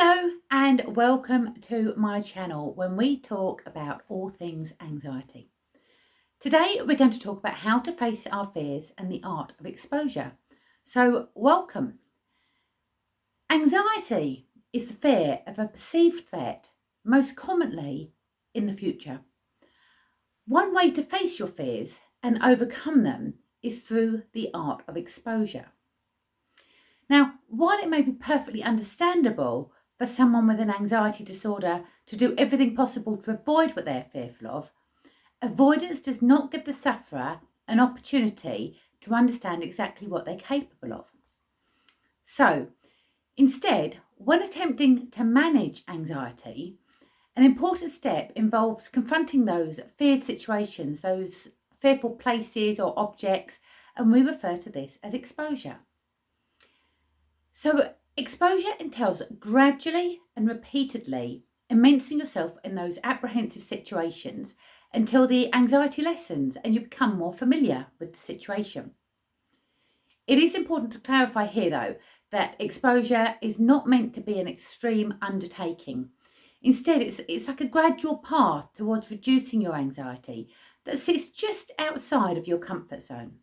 Hello and welcome to my channel when we talk about all things anxiety. Today we're going to talk about how to face our fears and the art of exposure. So welcome. Anxiety is the fear of a perceived threat, most commonly in the future. One way to face your fears and overcome them is through the art of exposure. Now, while it may be perfectly understandable for someone with an anxiety disorder to do everything possible to avoid what they're fearful of, avoidance does not give the sufferer an opportunity to understand exactly what they're capable of. So, instead, when attempting to manage anxiety, an important step involves confronting those feared situations, those fearful places or objects, and we refer to this as exposure. So exposure entails gradually and repeatedly immersing yourself in those apprehensive situations until the anxiety lessens and you become more familiar with the situation. It is important to clarify here, though, that exposure is not meant to be an extreme undertaking. Instead, it's like a gradual path towards reducing your anxiety that sits just outside of your comfort zone.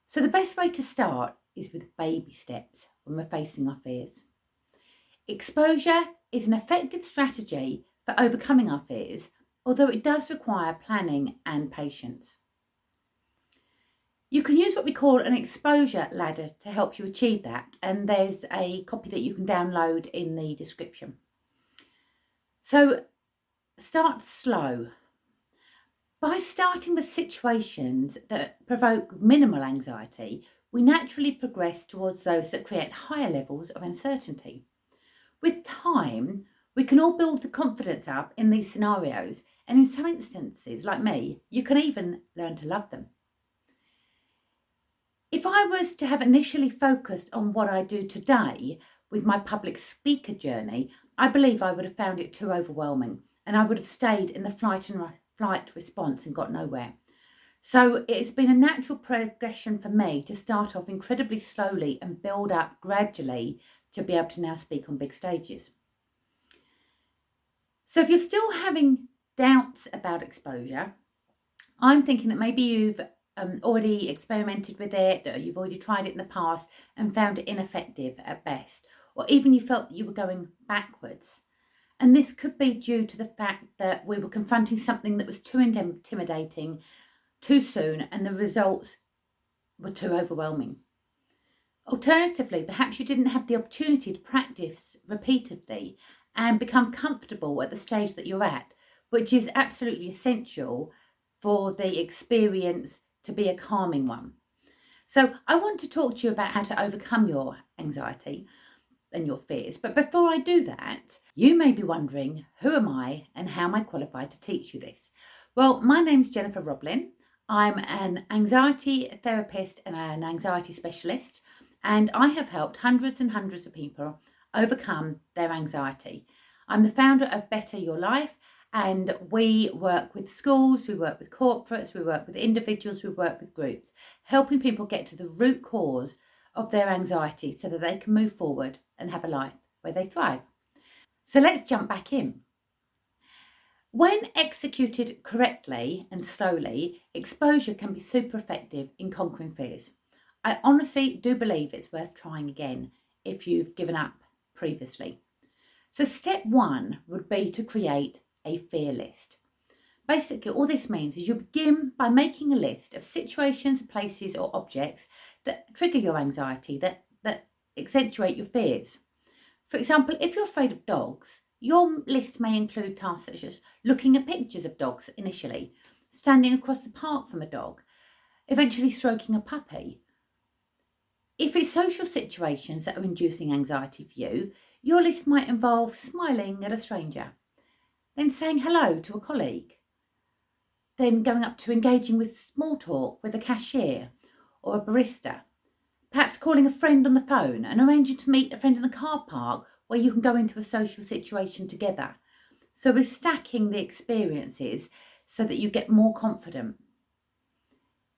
So the best way to start is with baby steps when we're facing our fears. Exposure is an effective strategy for overcoming our fears, although it does require planning and patience. You can use what we call an exposure ladder to help you achieve that, and there's a copy that you can download in the description. So start slow. By starting with situations that provoke minimal anxiety, we naturally progress towards those that create higher levels of uncertainty. With time, we can all build the confidence up in these scenarios, and in some instances, like me, you can even learn to love them. If I was to have initially focused on what I do today with my public speaker journey, I believe I would have found it too overwhelming, and I would have stayed in the flight response and got nowhere. So it's been a natural progression for me to start off incredibly slowly and build up gradually to be able to now speak on big stages. So if you're still having doubts about exposure, I'm thinking that maybe you've already experimented with it, or you've already tried it in the past and found it ineffective at best, or even you felt that you were going backwards. And this could be due to the fact that we were confronting something that was too intimidating, too soon, and the results were too overwhelming. Alternatively, perhaps you didn't have the opportunity to practice repeatedly and become comfortable at the stage that you're at, which is absolutely essential for the experience to be a calming one. So I want to talk to you about how to overcome your anxiety and your fears. But before I do that, you may be wondering, who am I and how am I qualified to teach you this? Well, my name's Jennifer Roblin. I'm an anxiety therapist and an anxiety specialist, and I have helped hundreds and hundreds of people overcome their anxiety. I'm the founder of Better Your Life, and we work with schools, we work with corporates, we work with individuals, we work with groups, helping people get to the root cause of their anxiety so that they can move forward and have a life where they thrive. So let's jump back in. When executed correctly and slowly, exposure can be super effective in conquering fears. I honestly do believe it's worth trying again if you've given up previously. So step one would be to create a fear list. Basically, all this means is you begin by making a list of situations, places or objects that trigger your anxiety, that accentuate your fears. For example, if you're afraid of dogs, your list may include tasks such as looking at pictures of dogs initially, standing across the park from a dog, eventually stroking a puppy. If it's social situations that are inducing anxiety for you, your list might involve smiling at a stranger, then saying hello to a colleague, then going up to engaging with small talk with a cashier or a barista, perhaps calling a friend on the phone and arranging to meet a friend in a car park where you can go into a social situation together. So we're stacking the experiences so that you get more confident.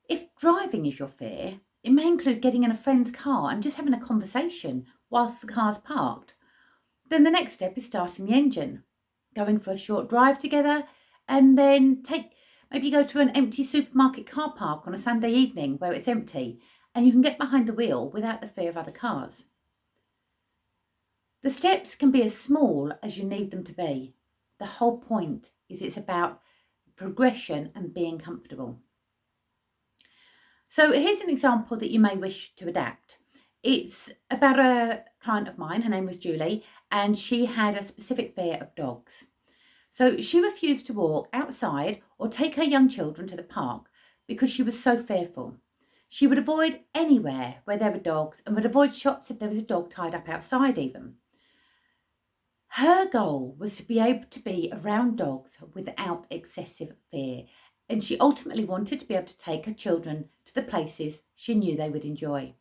If driving is your fear, it may include getting in a friend's car and just having a conversation whilst the car's parked, Then the next step is starting the engine, going for a short drive together, and then maybe go to an empty supermarket car park on a Sunday evening where it's empty and you can get behind the wheel without the fear of other cars. The steps can be as small as you need them to be. The whole point is it's about progression and being comfortable. So here's an example that you may wish to adapt. It's about a client of mine, her name was Julie, and she had a specific fear of dogs. So she refused to walk outside or take her young children to the park because she was so fearful. She would avoid anywhere where there were dogs and would avoid shops if there was a dog tied up outside even. Her goal was to be able to be around dogs without excessive fear, and she ultimately wanted to be able to take her children to the places she knew they would enjoy.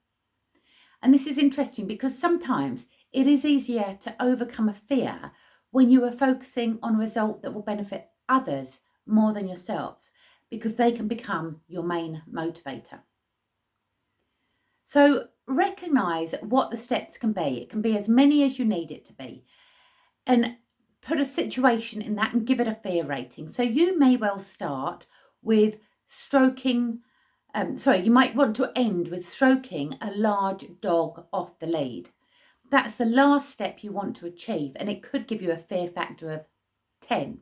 And this is interesting because sometimes it is easier to overcome a fear when you are focusing on a result that will benefit others more than yourselves, because they can become your main motivator. So recognise what the steps can be. It can be as many as you need it to be. And put a situation in that and give it a fear rating. So you may well start with stroking, you might want to end with stroking a large dog off the lead. That's the last step you want to achieve, and it could give you a fear factor of 10.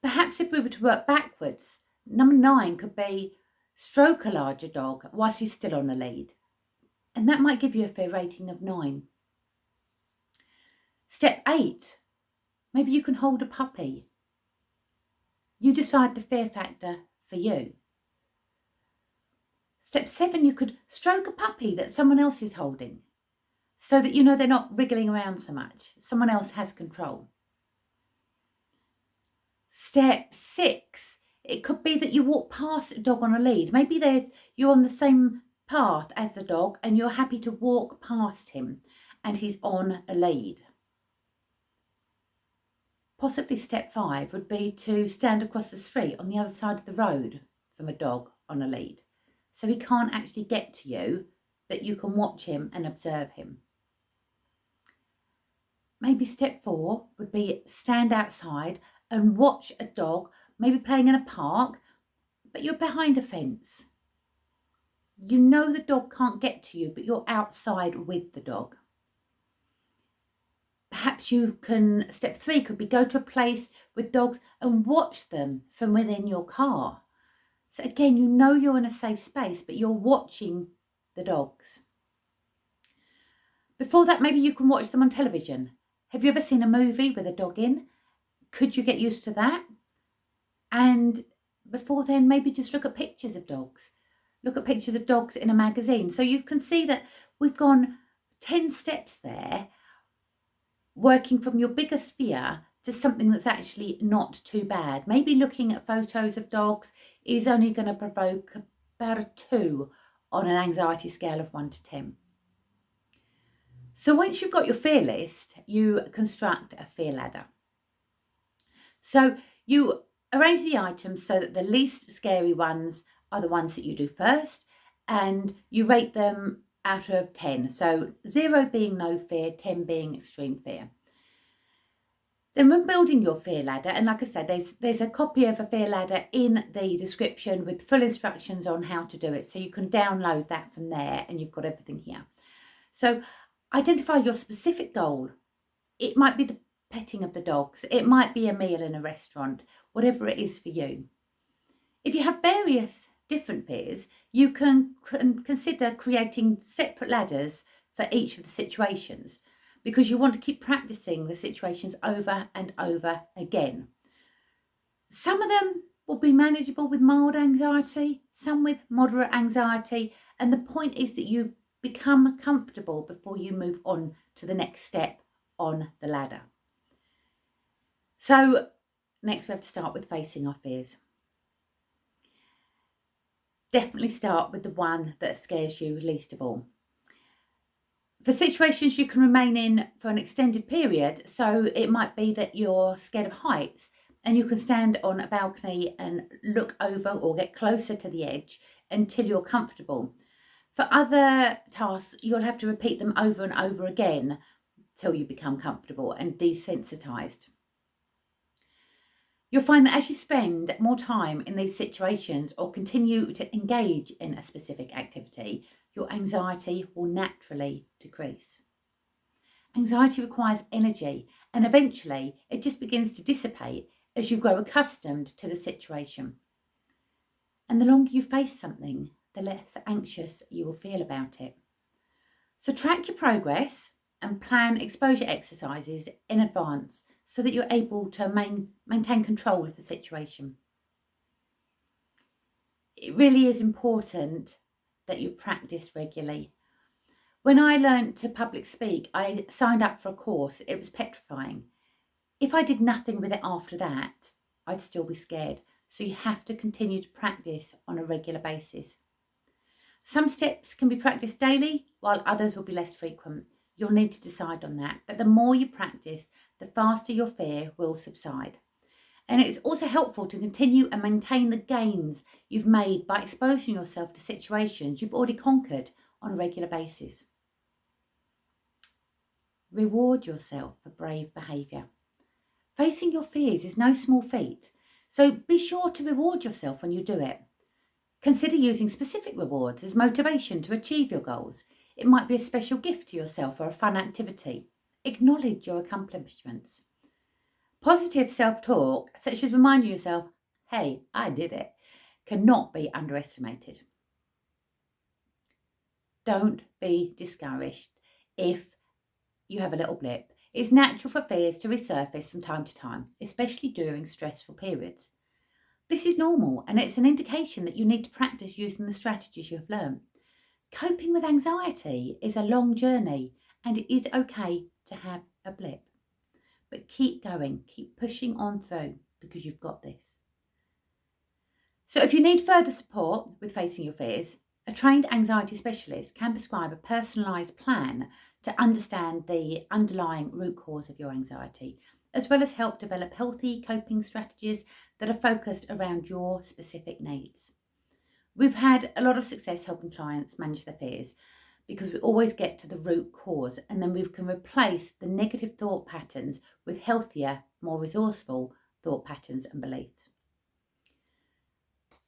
Perhaps if we were to work backwards, number 9 could be stroke a larger dog whilst he's still on the lead. And that might give you a fear rating of 9. Step 8, maybe you can hold a puppy. You decide the fear factor for you. Step 7, you could stroke a puppy that someone else is holding so that you know they're not wriggling around so much. Someone else has control. Step 6, it could be that you walk past a dog on a lead. Maybe you're on the same path as the dog and you're happy to walk past him and he's on a lead. Possibly step 5 would be to stand across the street on the other side of the road from a dog on a lead. So he can't actually get to you, but you can watch him and observe him. Maybe step 4 would be stand outside and watch a dog, maybe playing in a park, but you're behind a fence. You know the dog can't get to you, but you're outside with the dog. Perhaps step 3 could be go to a place with dogs and watch them from within your car. So again, you know you're in a safe space, but you're watching the dogs. Before that, maybe you can watch them on television. Have you ever seen a movie with a dog in? Could you get used to that? And before then, maybe just look at pictures of dogs. Look at pictures of dogs in a magazine. So you can see that we've gone 10 steps there, working from your biggest fear to something that's actually not too bad. Maybe looking at photos of dogs is only going to provoke about a 2 on an anxiety scale of 1 to 10. So once you've got your fear list, you construct a fear ladder. So you arrange the items so that the least scary ones are the ones that you do first, and you rate them out of 10. So 0 being no fear, 10 being extreme fear. Then when building your fear ladder, and like I said, there's a copy of a fear ladder in the description with full instructions on how to do it. So you can download that from there and you've got everything here. So identify your specific goal. It might be the petting of the dogs. It might be a meal in a restaurant, whatever it is for you. If you have various different fears, you can consider creating separate ladders for each of the situations, because you want to keep practicing the situations over and over again. Some of them will be manageable with mild anxiety, some with moderate anxiety, and the point is that you become comfortable before you move on to the next step on the ladder. So next we have to start with facing our fears. Definitely start with the one that scares you least of all. For situations you can remain in for an extended period, so it might be that you're scared of heights and you can stand on a balcony and look over or get closer to the edge until you're comfortable. For other tasks, you'll have to repeat them over and over again till you become comfortable and desensitized. You'll find that as you spend more time in these situations or continue to engage in a specific activity, your anxiety will naturally decrease. Anxiety requires energy, and eventually it just begins to dissipate as you grow accustomed to the situation. And the longer you face something, the less anxious you will feel about it. So track your progress and plan exposure exercises in advance so that you're able to maintain control of the situation. It really is important that you practice regularly. When I learned to public speak, I signed up for a course. It was petrifying. If I did nothing with it after that, I'd still be scared. So you have to continue to practice on a regular basis. Some steps can be practiced daily, while others will be less frequent. You'll need to decide on that. But the more you practice, the faster your fear will subside. And it's also helpful to continue and maintain the gains you've made by exposing yourself to situations you've already conquered on a regular basis. Reward yourself for brave behaviour. Facing your fears is no small feat, so be sure to reward yourself when you do it. Consider using specific rewards as motivation to achieve your goals. It might be a special gift to yourself or a fun activity. Acknowledge your accomplishments. Positive self-talk, such as reminding yourself, hey, I did it, cannot be underestimated. Don't be discouraged if you have a little blip. It's natural for fears to resurface from time to time, especially during stressful periods. This is normal, and it's an indication that you need to practice using the strategies you have learned. Coping with anxiety is a long journey, and it is okay to have a blip. But keep going, keep pushing on through, because you've got this. So if you need further support with facing your fears, a trained anxiety specialist can prescribe a personalised plan to understand the underlying root cause of your anxiety, as well as help develop healthy coping strategies that are focused around your specific needs. We've had a lot of success helping clients manage their fears because we always get to the root cause, and then we can replace the negative thought patterns with healthier, more resourceful thought patterns and beliefs.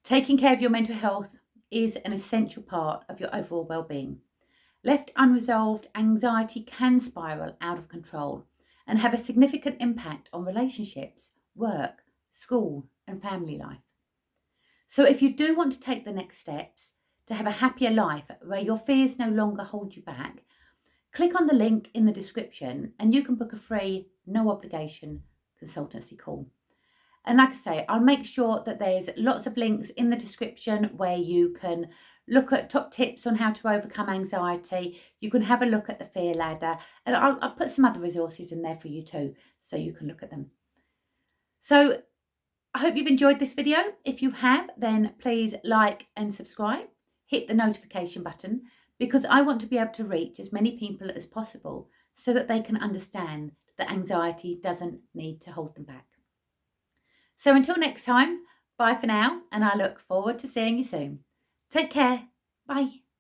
Taking care of your mental health is an essential part of your overall well-being. Left unresolved, anxiety can spiral out of control and have a significant impact on relationships, work, school, and family life. So if you do want to take the next steps to have a happier life where your fears no longer hold you back, click on the link in the description and you can book a free, no obligation consultancy call. And like I say, I'll make sure that there's lots of links in the description where you can look at top tips on how to overcome anxiety. You can have a look at the fear ladder, and I'll put some other resources in there for you too, so you can look at them. So I hope you've enjoyed this video. If you have, then please like and subscribe. Hit the notification button, because I want to be able to reach as many people as possible so that they can understand that anxiety doesn't need to hold them back. So until next time, bye for now, and I look forward to seeing you soon. Take care. Bye.